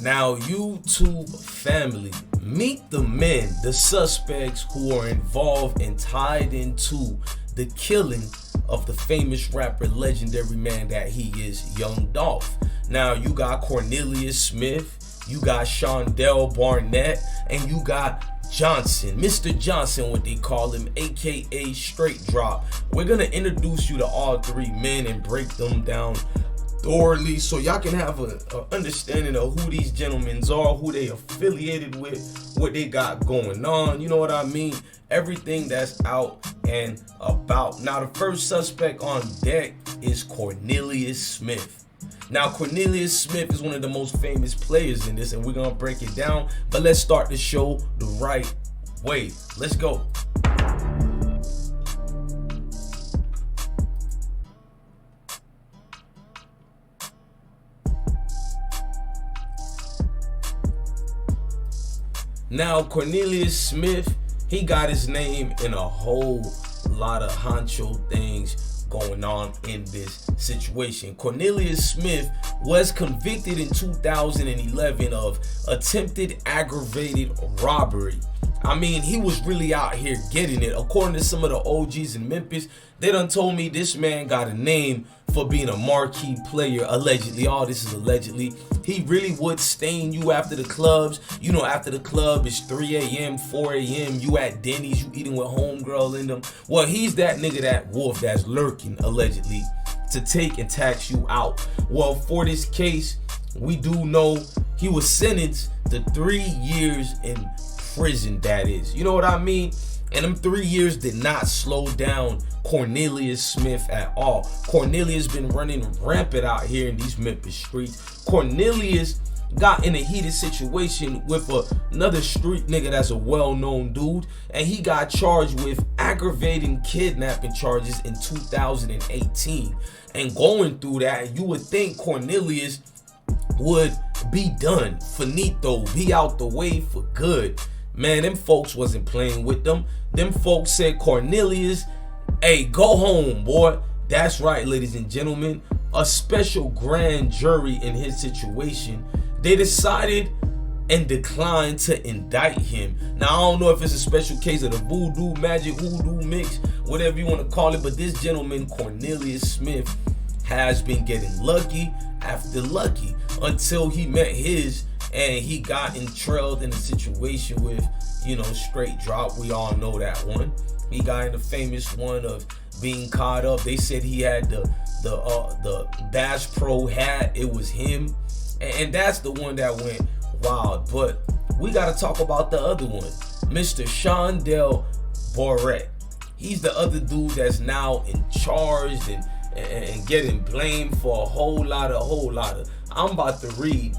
Now, YouTube family, meet the men, the suspects who are involved and tied into the killing of the famous rapper, legendary man that he is, Young Dolph. Now, you got Cornelius Smith, you got Shundale Barnett, and you got Johnson, Mr. Johnson, what they call him, aka Straight Drop. We're gonna introduce you to all three men and break them down thoroughly so y'all can have a understanding of who these gentlemen are, who they affiliated with, what they got going on, you know what I mean, everything that's out and about. Now, the first suspect on deck is Cornelius Smith. Now, Cornelius Smith is one of the most famous players in this, and we're gonna break it down, but let's start the show the right way. Let's go. Now, Cornelius Smith, he got his name in a whole lot of honcho things going on in this situation. Cornelius Smith was convicted in 2011 of attempted aggravated robbery. I mean, he was really out here getting it. According to some of the OGs in Memphis, they done told me this man got a name for being a marquee player, allegedly. All this is allegedly. He really would stain you after the clubs. You know, after the club, it's 3 a.m., 4 a.m., you at Denny's, you eating with homegirl in them. Well, he's that nigga, that wolf that's lurking, allegedly, to take and tax you out. Well, for this case, we do know he was sentenced to 3 years in prison, that is. You know what I mean? And them 3 years did not slow down Cornelius Smith at all. Cornelius been running rampant out here in these Memphis streets. Cornelius got in a heated situation with another street nigga that's a well-known dude, and he got charged with aggravating kidnapping charges in 2018. And going through that, you would think Cornelius would be done, finito, be out the way for good. Man, them folks wasn't playing with them. Them folks said, Cornelius, hey, go home, boy. That's right, ladies and gentlemen. A special grand jury in his situation, they decided and declined to indict him. Now, I don't know if it's a special case of the voodoo, magic, hoodoo mix, whatever you want to call it, but this gentleman, Cornelius Smith, has been getting lucky after lucky until he met his, and he got entrailed in a situation with, you know, Straight Drop. We all know that one. He got in the famous one of being caught up. They said he had the Bass Pro hat. It was him, and that's the one that went wild. But we got to talk about the other one, Mr. Shondale Barnett. He's the other dude that's now in charge and getting blamed for a whole lot of. I'm about to read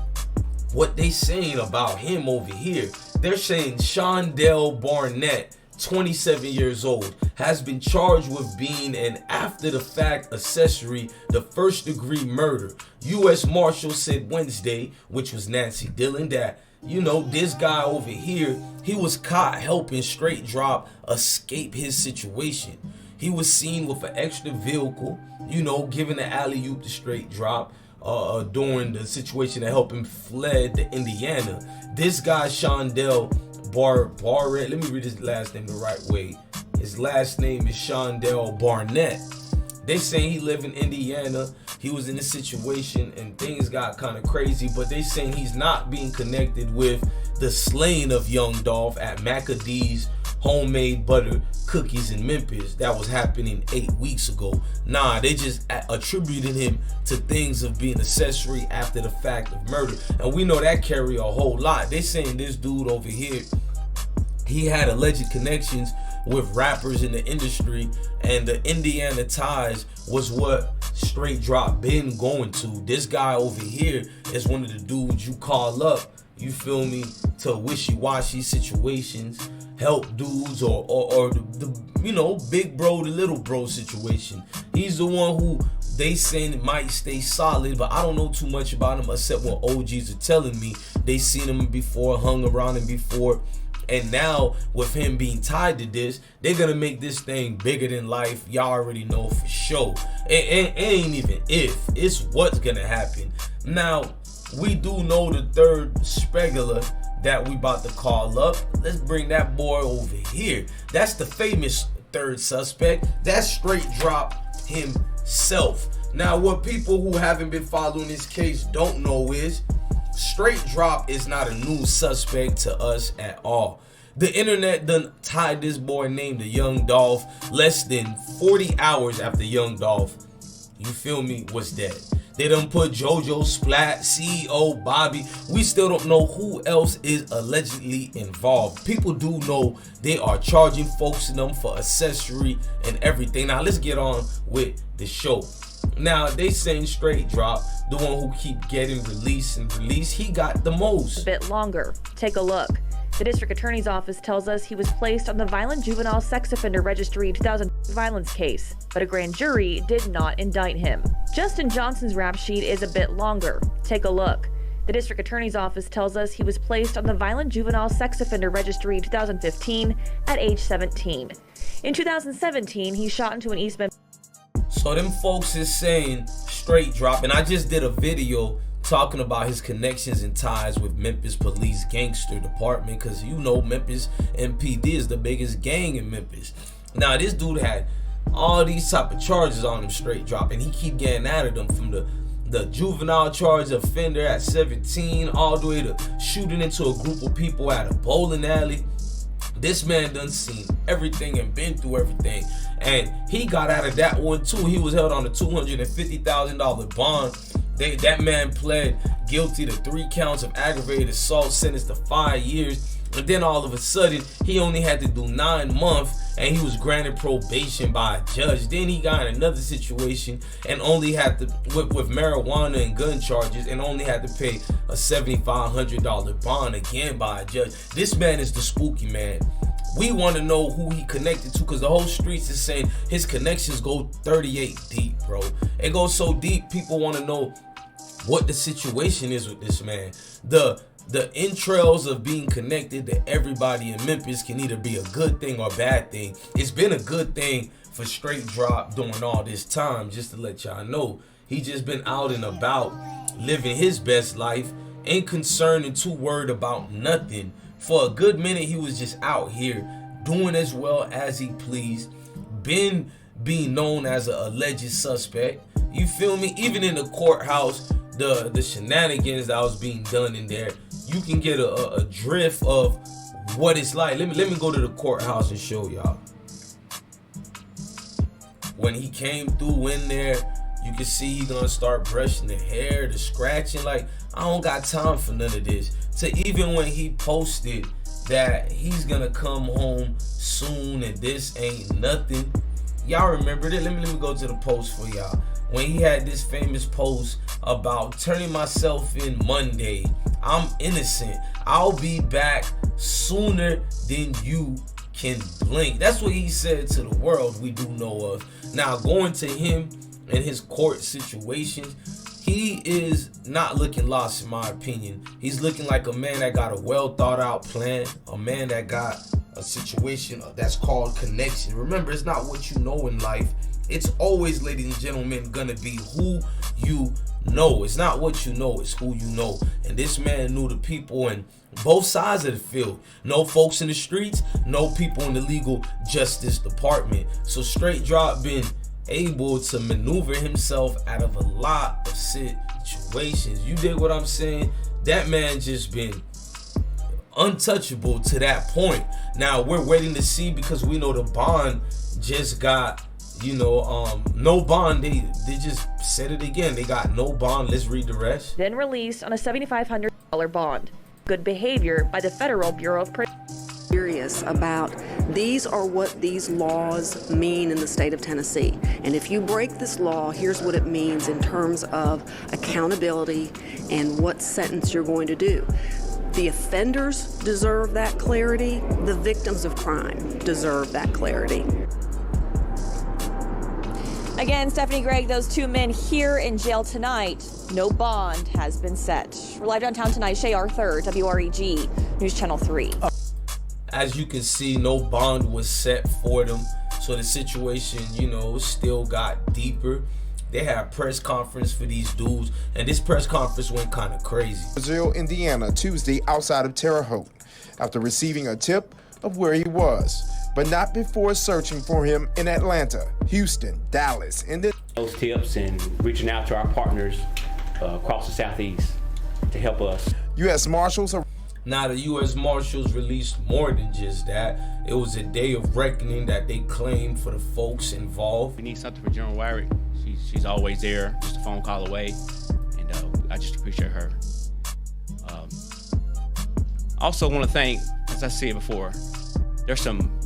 what they saying about him over here. They're saying Shondell Barnett, 27 years old, has been charged with being an after-the-fact accessory to first-degree murder. U.S. Marshal said Wednesday, which was Nancy Dillon, that, you know, this guy over here, he was caught helping Straight Drop escape his situation. He was seen with an extra vehicle, you know, giving the alley-oop to Straight Drop during the situation that helped him fled to Indiana. This guy, Shondale Barnett, let me read his last name the right way. His last name is Shondell Barnett. They saying he lived in Indiana. He was in a situation and things got kind of crazy, but they saying he's not being connected with the slaying of Young Dolph at Macadee's homemade butter cookies in Memphis that was happening 8 weeks ago. Nah, they just attributed him to things of being accessory after the fact of murder, and we know that carry a whole lot. They saying this dude over here, he had alleged connections with rappers in the industry, and the Indiana ties was what Straight Drop been going to. This guy over here is one of the dudes you call up, you feel me, to wishy-washy situations, help dudes, or the you know, big bro to little bro situation. He's the one who they saying might stay solid, but I don't know too much about him except what OGs are telling me. They seen him before, hung around him before, and now with him being tied to this, they're gonna make this thing bigger than life. Y'all already know for sure. It ain't even if, it's what's gonna happen. Now, we do know the third specular that we about to call up. Let's bring that boy over here. That's the famous third suspect. That's Straight Drop himself. Now, what people who haven't been following this case don't know is Straight Drop is not a new suspect to us at all. The internet done tied this boy named the Young Dolph less than 40 hours after Young Dolph, you feel me, was dead. They done put JoJo Splat, CEO Bobby. We still don't know who else is allegedly involved. People do know they are charging folks in them for accessory and everything. Now let's get on with the show. Now they saying Straight Drop, the one who keep getting released and released, he got the most. A bit longer. Take a look. The district attorney's office tells us he was placed on the Violent Juvenile Sex Offender Registry 2000 violence case, but a grand jury did not indict him. Justin Johnson's rap sheet is a bit longer. Take a look. The district attorney's office tells us he was placed on the Violent Juvenile Sex Offender Registry 2015 at age 17. In 2017, he shot into an East Memphis. So them folks is saying Straight Drop, and I just did a video talking about his connections and ties with Memphis Police Gangster Department, because you know Memphis MPD is the biggest gang in Memphis. Now this dude had all these type of charges on him, Straight Drop, and he keep getting out of them, from the juvenile charge offender at 17 all the way to shooting into a group of people at a bowling alley. This man done seen everything and been through everything, and he got out of that one too. He was held on a $250,000 bond. That man pled guilty to 3 counts of aggravated assault, sentenced to 5 years, and then all of a sudden he only had to do 9 months, and he was granted probation by a judge. Then he got in another situation and only had to with marijuana and gun charges, and only had to pay a $7,500 bond again by a judge. This man is the spooky man. We want to know who he connected to, because the whole streets is saying his connections go 38 deep, bro. It goes so deep, people want to know what the situation is with this man. The entrails of being connected to everybody in Memphis can either be a good thing or a bad thing. It's been a good thing for Straight Drop during all this time, just to let y'all know. He just been out and about, living his best life, ain't concerned and too worried about nothing. For a good minute, he was just out here doing as well as he pleased, been being known as an alleged suspect. You feel me? Even in the courthouse, the shenanigans that was being done in there, you can get a drift of what it's like. Let me go to the courthouse and show y'all. When he came through in there, you can see he gonna start brushing the hair, the scratching. Like, I don't got time for none of this. So even when he posted that he's gonna come home soon and this ain't nothing, y'all remember that? Let me go to the post for y'all. When he had this famous post about turning myself in Monday, I'm innocent, I'll be back sooner than you can blink. That's what he said to the world, we do know of. Now, going to him and his court situations, he is not looking lost in my opinion. He's looking like a man that got a well thought out plan, a man that got a situation that's called connection. Remember, it's not what you know in life. It's always, ladies and gentlemen, gonna be who you know. It's not what you know, it's who you know. And this man knew the people in both sides of the field. No folks in the streets, no people in the legal justice department. So Straight Drop been able to maneuver himself out of a lot of situations. You dig what I'm saying? That man just been untouchable to that point. Now we're waiting to see, because we know the bond just got, no bond. They just said it again. They got no bond. Let's read the rest. Then released on a $7,500 bond. Good behavior by the Federal Bureau of Prisons. Serious about these are what these laws mean in the state of Tennessee, and if you break this law, here's what it means in terms of accountability and what sentence you're going to do. The offenders deserve that clarity. The victims of crime deserve that clarity. Again, Stephanie Gregg, those 2 men here in jail tonight. No bond has been set. We're live downtown tonight. Shay Arthur, WREG, News Channel 3. As you can see, no bond was set for them. So the situation, still got deeper. They had a press conference for these dudes, and this press conference went kind of crazy. Brazil, Indiana, Tuesday outside of Terre Haute, after receiving a tip of where he was, but not before searching for him in Atlanta, Houston, Dallas, and then those tips and reaching out to our partners across the Southeast to help us. U.S. Marshals are. Now, the U.S. Marshals released more than just that. It was a day of reckoning that they claimed for the folks involved. We need something for General Wyrick. She's always there, just a phone call away, and I just appreciate her. Also want to thank, as I said before, there's some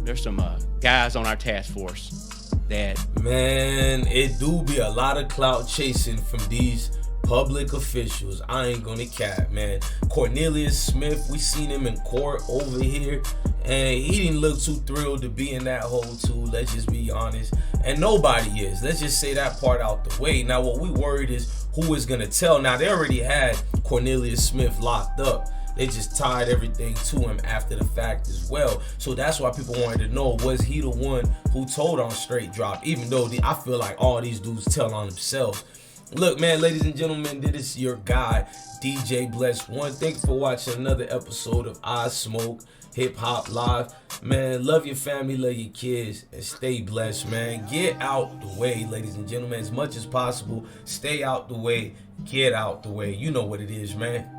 guys on our task force that, man, it do be a lot of clout chasing from these public officials. I ain't gonna cap, man. Cornelius Smith, we seen him in court over here, and he didn't look too thrilled to be in that hole too. Let's just be honest. And nobody is. Let's just say that part out the way. Now, what we worried is who is gonna tell. Now, they already had Cornelius Smith locked up. They just tied everything to him after the fact as well. So that's why people wanted to know, was he the one who told on Straight Drop? Even though I feel like all these dudes tell on themselves. Look, man, ladies and gentlemen, this is your guy, DJ Bless One. Thank you for watching another episode of I Smoke Hip Hop Live. Man, love your family, love your kids, and stay blessed, man. Get out the way, ladies and gentlemen, as much as possible. Stay out the way, get out the way. You know what it is, man.